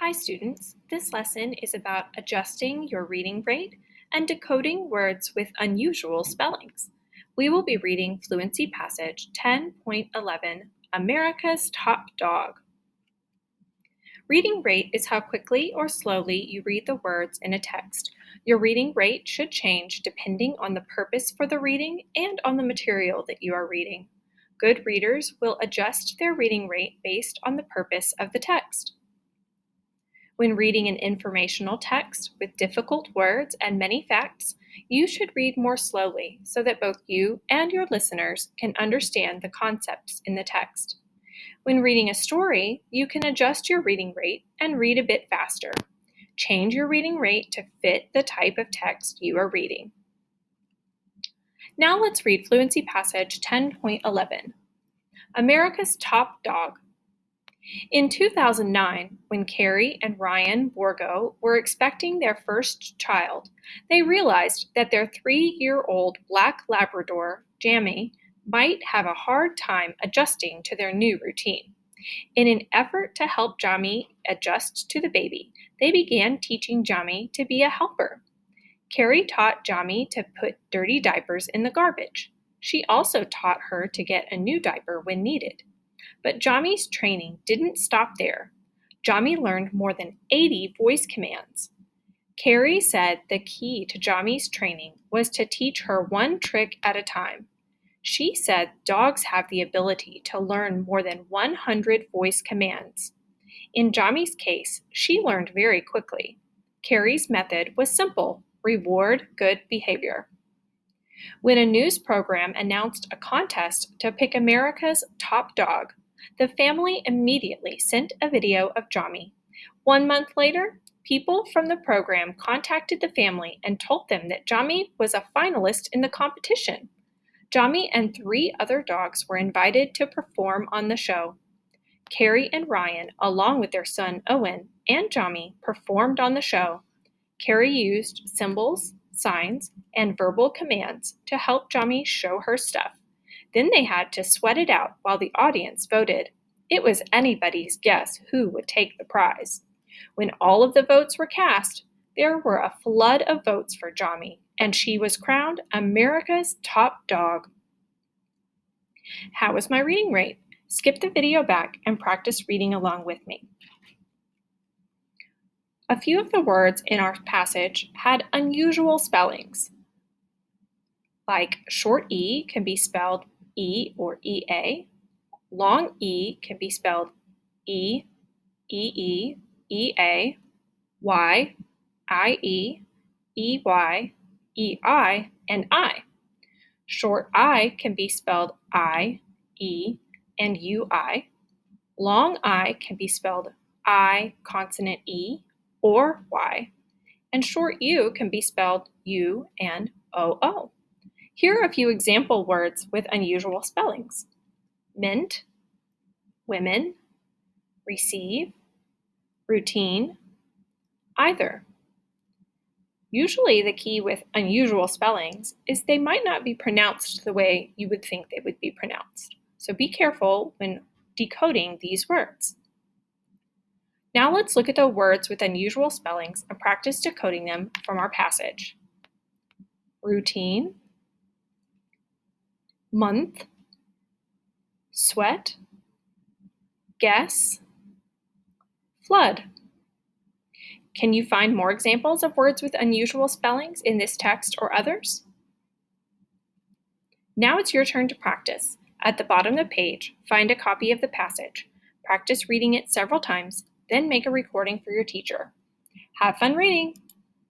Hi students, this lesson is about adjusting your reading rate and decoding words with unusual spellings. We will be reading Fluency Passage 10.11, America's Top Dog. Reading rate is how quickly or slowly you read the words in a text. Your reading rate should change depending on the purpose for the reading and on the material that you are reading. Good readers will adjust their reading rate based on the purpose of the text. When reading an informational text with difficult words and many facts, you should read more slowly so that both you and your listeners can understand the concepts in the text. When reading a story, you can adjust your reading rate and read a bit faster. Change your reading rate to fit the type of text you are reading. Now let's read Fluency Passage 10.11, America's Top Dog. In 2009, when Carrie and Ryan Borgo were expecting their first child, they realized that their 3-year-old black Labrador, Jamie, might have a hard time adjusting to their new routine. In an effort to help Jamie adjust to the baby, they began teaching Jamie to be a helper. Carrie taught Jamie to put dirty diapers in the garbage. She also taught her to get a new diaper when needed. But Jamie's training didn't stop there. Jamie learned more than 80 voice commands. Carrie said the key to Jamie's training was to teach her one trick at a time. She said dogs have the ability to learn more than 100 voice commands. In Jamie's case, she learned very quickly. Carrie's method was simple: reward good behavior. When a news program announced a contest to pick America's top dog, the family immediately sent a video of Jamie. 1 month later, people from the program contacted the family and told them that Jamie was a finalist in the competition. Jamie and 3 other dogs were invited to perform on the show. Carrie and Ryan, along with their son Owen and Jamie, performed on the show. Carrie used symbols, signs, and verbal commands to help Jamie show her stuff. Then they had to sweat it out while the audience voted. It was anybody's guess who would take the prize. When all of the votes were cast, there were a flood of votes for Jamie, and she was crowned America's top dog. How was my reading rate? Skip the video back and practice reading along with me. A few of the words in our passage had unusual spellings. Like short E can be spelled E or EA. Long E can be spelled E, EE, EA, Y, IE, EY, EI, and I. Short I can be spelled I, E, and UI. Long I can be spelled I consonant E or Y. And short U can be spelled U and OO. Here are a few example words with unusual spellings: mint, women, receive, routine, either. Usually the key with unusual spellings is they might not be pronounced the way you would think they would be pronounced. So be careful when decoding these words. Now let's look at the words with unusual spellings and practice decoding them from our passage. Routine, month, sweat, guess, flood. Can you find more examples of words with unusual spellings in this text or others? Now it's your turn to practice. At the bottom of the page, find a copy of the passage. Practice reading it several times, then make a recording for your teacher. Have fun reading!